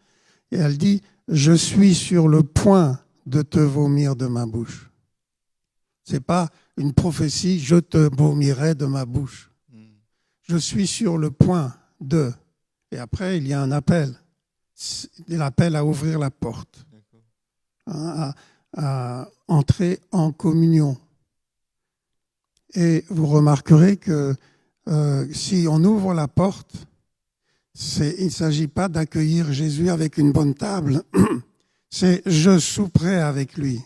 Et elle dit « Je suis sur le point de te vomir de ma bouche ». C'est pas une prophétie « Je te vomirai de ma bouche ». Je suis sur le point de. Et après, il y a un appel. L'appel à ouvrir la porte, à entrer en communion. Et vous remarquerez que si on ouvre la porte, il ne s'agit pas d'accueillir Jésus avec une bonne table, c'est « je souperai avec lui ».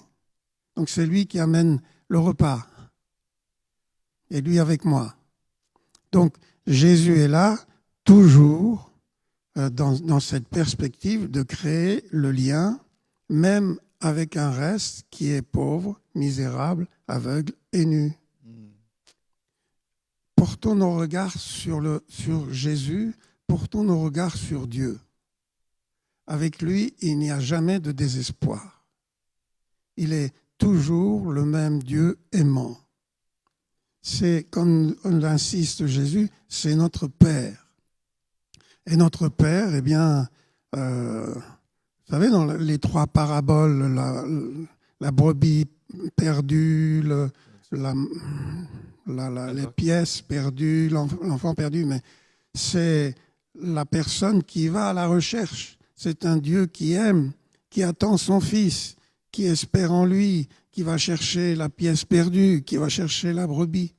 Donc c'est lui qui amène le repas, et lui avec moi. Donc Jésus est là, toujours, dans cette perspective de créer le lien, même avec un reste qui est pauvre, misérable, aveugle et nu. Portons nos regards sur Jésus, portons nos regards sur Dieu. Avec lui, il n'y a jamais de désespoir. Il est toujours le même Dieu aimant. C'est, comme l'insiste Jésus, c'est notre Père. Et notre Père, eh bien, vous savez, dans les trois paraboles, la brebis perdue, les pièces perdues, l'enfant perdu, mais c'est la personne qui va à la recherche. C'est un Dieu qui aime, qui attend son Fils, qui espère en lui, qui va chercher la pièce perdue, qui va chercher la brebis.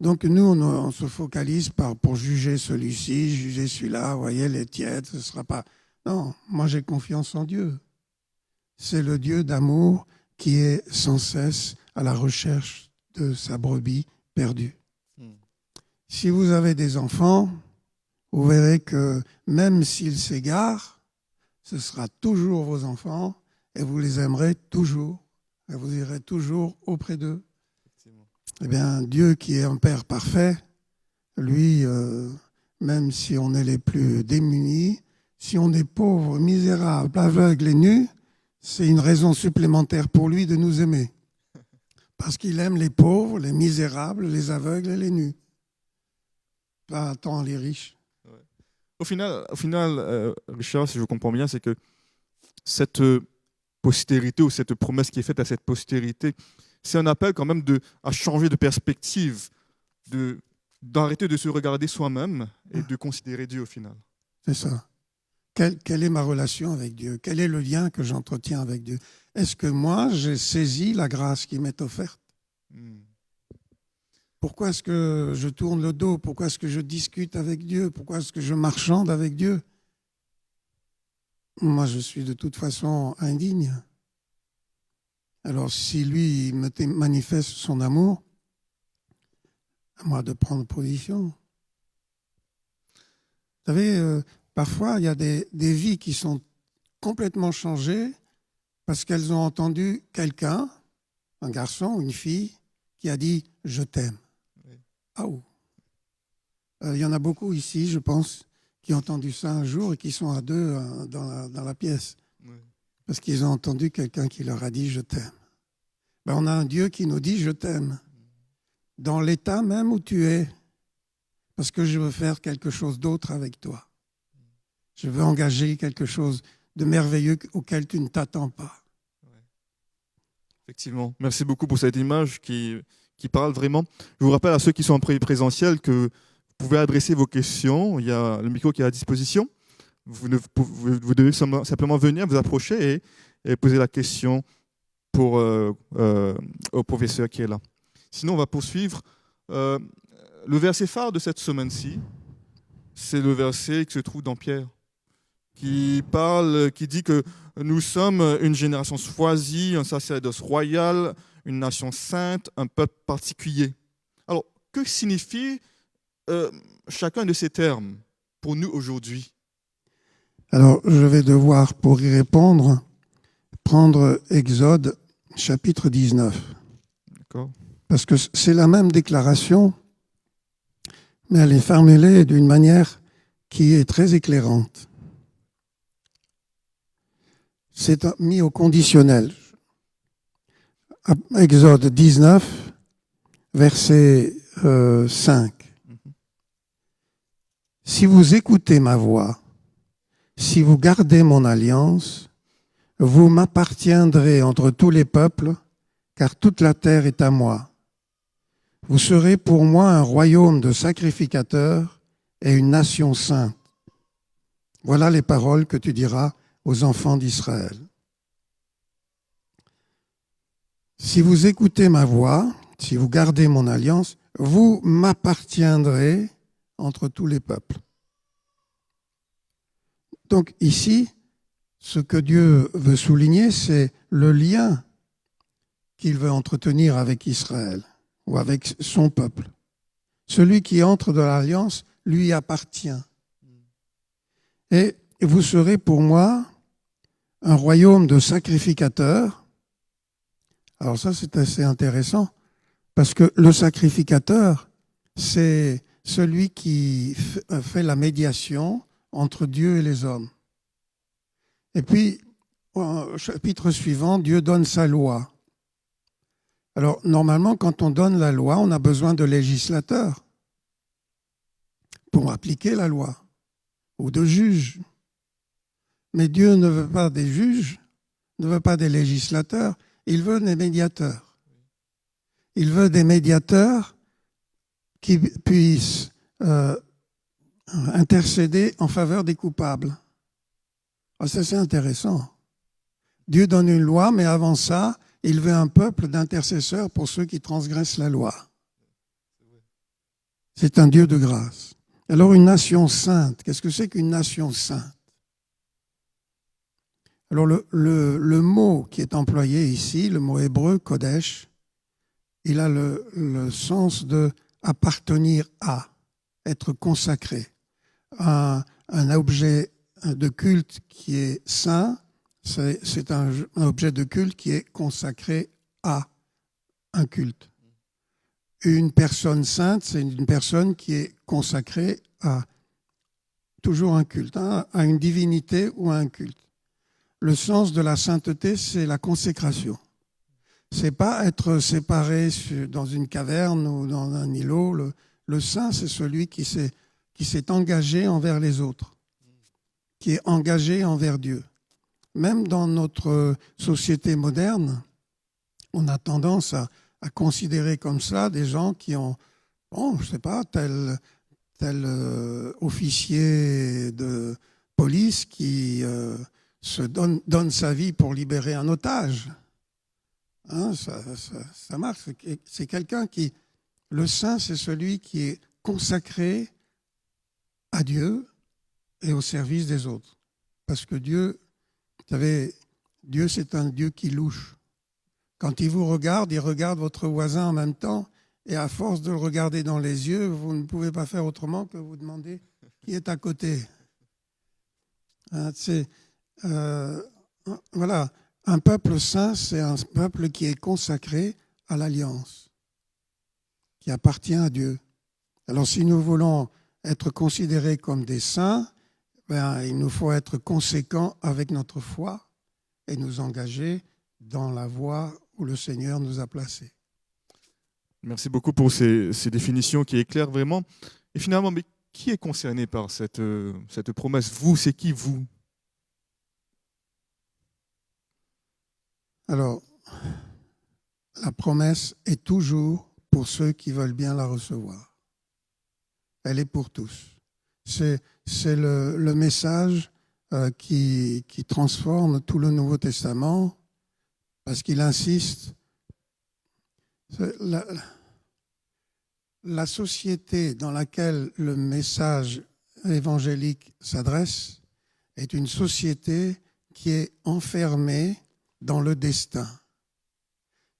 Donc nous, on se focalise pour juger celui-ci, juger celui-là, vous voyez, les tièdes, ce ne sera pas... Non, moi j'ai confiance en Dieu. C'est le Dieu d'amour qui est sans cesse à la recherche de sa brebis perdue. Si vous avez des enfants, vous verrez que même s'ils s'égarent, ce sera toujours vos enfants et vous les aimerez toujours et vous irez toujours auprès d'eux. Eh bien, Dieu qui est un Père parfait, lui, même si on est les plus démunis, si on est pauvre, misérable, aveugle et nu, c'est une raison supplémentaire pour lui de nous aimer. Parce qu'il aime les pauvres, les misérables, les aveugles et les nus. Pas tant les riches. Ouais. Au final, Richard, si je comprends bien, c'est que cette postérité ou cette promesse qui est faite à cette postérité, c'est un appel quand même à changer de perspective, d'arrêter de se regarder soi-même et de considérer Dieu au final. C'est ça. Quelle est ma relation avec Dieu? Quel est le lien que j'entretiens avec Dieu? Est-ce que moi, j'ai saisi la grâce qui m'est offerte? Pourquoi est-ce que je tourne le dos? Pourquoi est-ce que je discute avec Dieu? Pourquoi est-ce que je marchande avec Dieu? Moi, je suis de toute façon indigne. Alors, si lui me manifeste son amour, à moi de prendre position. Vous savez, parfois, il y a des vies qui sont complètement changées parce qu'elles ont entendu quelqu'un, un garçon ou une fille, qui a dit « je t'aime ». Ah oh. Il y en a beaucoup ici, je pense, qui ont entendu ça un jour et qui sont à deux dans la pièce. Parce qu'ils ont entendu quelqu'un qui leur a dit « je t'aime ». Ben, on a un Dieu qui nous dit « je t'aime ». Dans l'état même où tu es, parce que je veux faire quelque chose d'autre avec toi. Je veux engager quelque chose de merveilleux auquel tu ne t'attends pas. Ouais. Effectivement. Merci beaucoup pour cette image qui parle vraiment. Je vous rappelle à ceux qui sont en présentiel que vous pouvez adresser vos questions. Il y a le micro qui est à disposition. Vous devez simplement venir, vous approcher et poser la question au professeur qui est là. Sinon, on va poursuivre. Le verset phare de cette semaine-ci, c'est le verset qui se trouve dans Pierre, qui dit que nous sommes une génération choisie, un sacerdoce royal, une nation sainte, un peuple particulier. Alors, que signifie chacun de ces termes pour nous aujourd'hui? Alors, je vais devoir, pour y répondre, prendre Exode chapitre 19. D'accord. Parce que c'est la même déclaration, mais elle est formulée d'une manière qui est très éclairante. C'est mis au conditionnel. Exode 19, verset 5. Si vous écoutez ma voix, si vous gardez mon alliance, vous m'appartiendrez entre tous les peuples, car toute la terre est à moi. Vous serez pour moi un royaume de sacrificateurs et une nation sainte. Voilà les paroles que tu diras aux enfants d'Israël. Si vous écoutez ma voix, si vous gardez mon alliance, vous m'appartiendrez entre tous les peuples. Donc ici, ce que Dieu veut souligner, c'est le lien qu'il veut entretenir avec Israël ou avec son peuple. Celui qui entre dans l'alliance lui appartient. Et vous serez pour moi un royaume de sacrificateurs. Alors ça, c'est assez intéressant, parce que le sacrificateur, c'est celui qui fait la médiation entre Dieu et les hommes. Et puis, au chapitre suivant, Dieu donne sa loi. Alors, normalement, quand on donne la loi, on a besoin de législateurs pour appliquer la loi, ou de juges. Mais Dieu ne veut pas des juges, ne veut pas des législateurs, il veut des médiateurs. Il veut des médiateurs qui puissent intercéder en faveur des coupables. Alors ça, c'est intéressant. Dieu donne une loi, mais avant ça, il veut un peuple d'intercesseurs pour ceux qui transgressent la loi. C'est un Dieu de grâce. Alors une nation sainte, qu'est-ce que c'est qu'une nation sainte? Alors le mot qui est employé ici, le mot hébreu, Kodesh, il a le sens de appartenir à, être consacré. Un objet de culte qui est saint, c'est un objet de culte qui est consacré à un culte. Une personne sainte, c'est une personne qui est consacrée à toujours un culte, hein, à une divinité ou à un culte. Le sens de la sainteté, c'est la consécration. C'est pas être séparé dans une caverne ou dans un îlot. Le saint, c'est celui qui s'est engagé envers les autres, qui est engagé envers Dieu. Même dans notre société moderne, on a tendance à considérer comme ça des gens qui ont, bon, je sais pas, tel officier de police qui se donne sa vie pour libérer un otage. Hein, ça marche. C'est quelqu'un qui... Le saint, c'est celui qui est consacré à Dieu et au service des autres. Parce que Dieu, vous savez, Dieu, c'est un Dieu qui louche. Quand il vous regarde, il regarde votre voisin en même temps. Et à force de le regarder dans les yeux, vous ne pouvez pas faire autrement que vous demander qui est à côté. Hein, voilà. Un peuple saint, c'est un peuple qui est consacré à l'alliance, qui appartient à Dieu. Alors si nous voulons être considérés comme des saints, il nous faut être conséquents avec notre foi et nous engager dans la voie où le Seigneur nous a placés. Merci beaucoup pour ces définitions qui éclairent vraiment. Et finalement, mais qui est concerné par cette promesse? Vous, c'est qui vous? Alors, la promesse est toujours pour ceux qui veulent bien la recevoir. elle est pour tous. C'est le message qui transforme tout le Nouveau Testament, parce qu'il insiste. La société dans laquelle le message évangélique s'adresse est une société qui est enfermée dans le destin.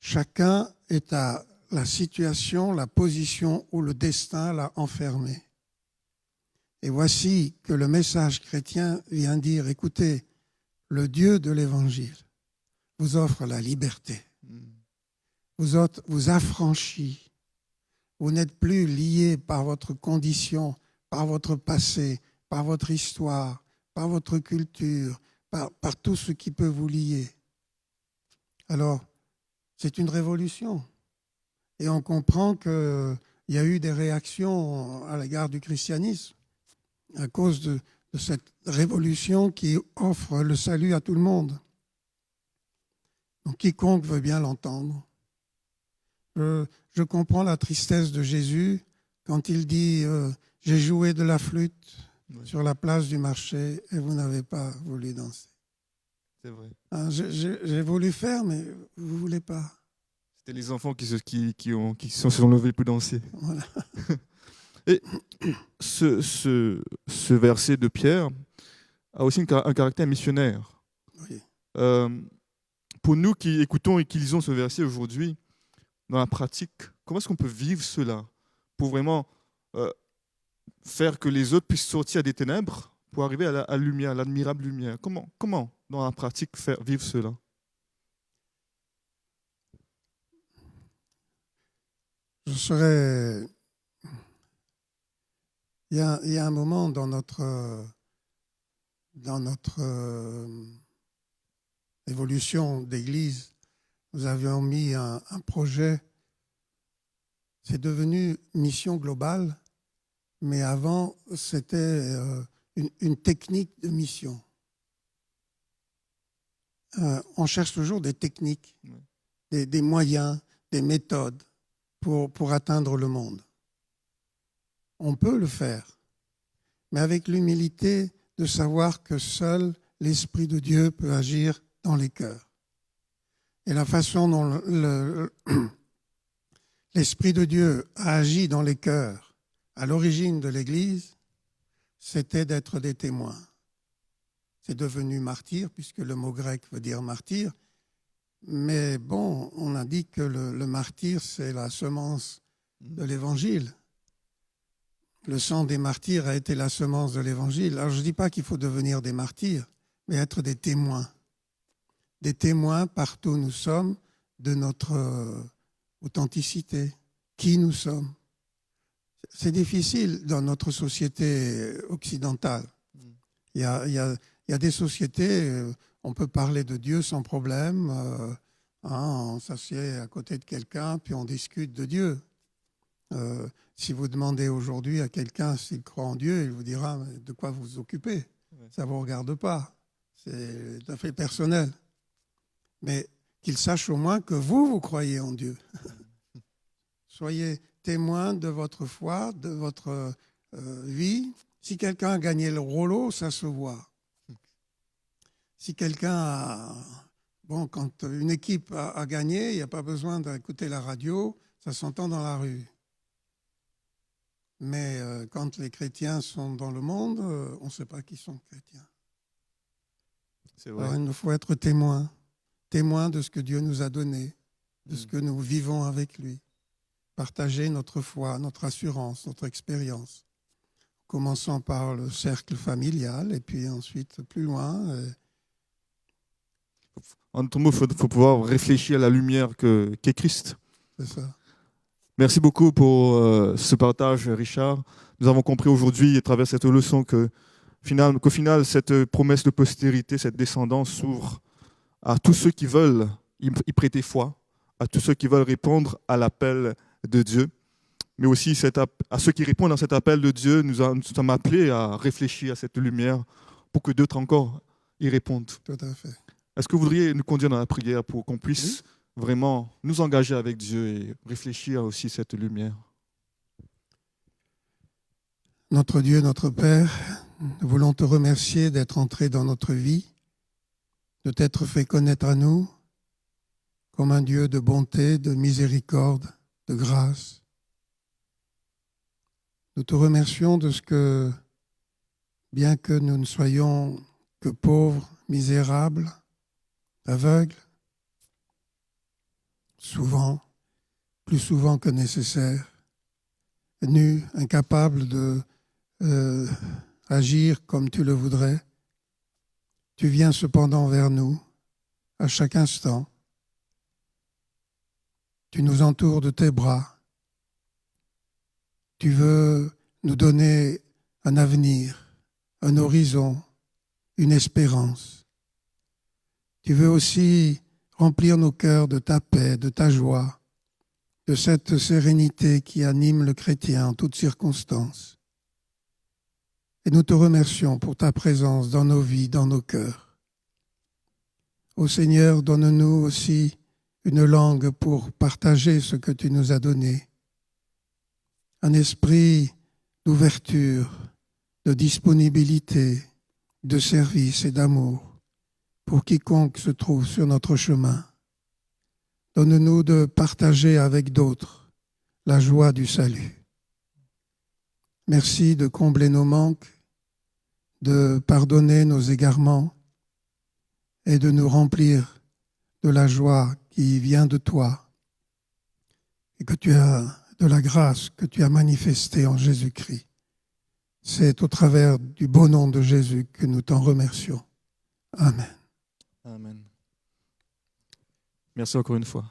Chacun est à la situation, la position où le destin l'a enfermé. Et voici que le message chrétien vient dire, écoutez, le Dieu de l'Évangile vous offre la liberté, vous affranchit. Vous n'êtes plus lié par votre condition, par votre passé, par votre histoire, par votre culture, par tout ce qui peut vous lier. Alors, c'est une révolution. Et on comprend qu'il y a eu des réactions à l'égard du christianisme à cause de cette révolution qui offre le salut à tout le monde. Donc, quiconque veut bien l'entendre. Je comprends la tristesse de Jésus quand il dit « J'ai joué de la flûte sur la place du marché et vous n'avez pas voulu danser. » C'est vrai. Hein, j'ai voulu faire, mais vous ne voulez pas. C'était les enfants qui se sont levés pour danser. Voilà. Et ce verset de Pierre a aussi un caractère missionnaire. Oui. Pour nous qui écoutons et qui lisons ce verset aujourd'hui, dans la pratique, comment est-ce qu'on peut vivre cela pour vraiment faire que les autres puissent sortir des ténèbres pour arriver à la lumière, à l'admirable lumière? Comment, dans la pratique, faire vivre cela? Il y a un moment dans notre évolution d'Église, nous avions mis un projet. C'est devenu mission globale, mais avant, c'était une technique de mission. On cherche toujours des techniques, des moyens, des méthodes pour atteindre le monde. On peut le faire, mais avec l'humilité de savoir que seul l'Esprit de Dieu peut agir dans les cœurs. Et la façon dont l'Esprit de Dieu a agi dans les cœurs à l'origine de l'Église, c'était d'être des témoins. C'est devenu martyr, puisque le mot grec veut dire martyr. Mais bon, on a dit que le martyr, c'est la semence de l'Évangile. Le sang des martyrs a été la semence de l'Évangile. Alors je ne dis pas qu'il faut devenir des martyrs, mais être des témoins. Des témoins partout où nous sommes de notre authenticité, qui nous sommes. C'est difficile dans notre société occidentale. Il y a des sociétés, on peut parler de Dieu sans problème, on s'assied à côté de quelqu'un, puis on discute de Dieu. Si vous demandez aujourd'hui à quelqu'un s'il croit en Dieu, il vous dira de quoi vous vous occupez. Ça ne vous regarde pas. C'est tout à fait personnel. Mais qu'il sache au moins que vous croyez en Dieu. Soyez témoin de votre foi, de votre vie. Si quelqu'un a gagné le rouleau, ça se voit. Si quelqu'un a... Bon, quand une équipe a gagné, il n'y a pas besoin d'écouter la radio, ça s'entend dans la rue. Mais quand les chrétiens sont dans le monde, on ne sait pas qui sont chrétiens. C'est vrai. Alors il nous faut être témoins de ce que Dieu nous a donné, de ce que nous vivons avec lui. Partager notre foi, notre assurance, notre expérience. Commençons par le cercle familial et puis ensuite plus loin. En d'autres mots, il faut pouvoir réfléchir à la lumière qu'est Christ. C'est ça. Merci beaucoup pour ce partage, Richard. Nous avons compris aujourd'hui, à travers cette leçon, qu'au final, cette promesse de postérité, cette descendance s'ouvre à tous ceux qui veulent y prêter foi, à tous ceux qui veulent répondre à l'appel de Dieu, mais aussi à ceux qui répondent à cet appel de Dieu. Nous sommes appelés à réfléchir à cette lumière pour que d'autres encore y répondent. Tout à fait. Est-ce que vous voudriez nous conduire dans la prière pour qu'on puisse vraiment nous engager avec Dieu et réfléchir aussi à cette lumière? Notre Dieu, notre Père, nous voulons te remercier d'être entré dans notre vie, de t'être fait connaître à nous comme un Dieu de bonté, de miséricorde, de grâce. Nous te remercions de ce que, bien que nous ne soyons que pauvres, misérables, aveugles, souvent, plus souvent que nécessaire, nus, incapables de agir comme tu le voudrais, tu viens cependant vers nous à chaque instant. Tu nous entoures de tes bras. Tu veux nous donner un avenir, un horizon, une espérance. Tu veux aussi remplir nos cœurs de ta paix, de ta joie, de cette sérénité qui anime le chrétien en toutes circonstances. Et nous te remercions pour ta présence dans nos vies, dans nos cœurs. Ô Seigneur, donne-nous aussi une langue pour partager ce que tu nous as donné, un esprit d'ouverture, de disponibilité, de service et d'amour pour quiconque se trouve sur notre chemin. Donne-nous de partager avec d'autres la joie du salut. Merci de combler nos manques, de pardonner nos égarements et de nous remplir de la joie qui vient de toi et que tu as de la grâce que tu as manifestée en Jésus-Christ. C'est au travers du beau nom de Jésus que nous t'en remercions. Amen. Amen. Merci encore une fois.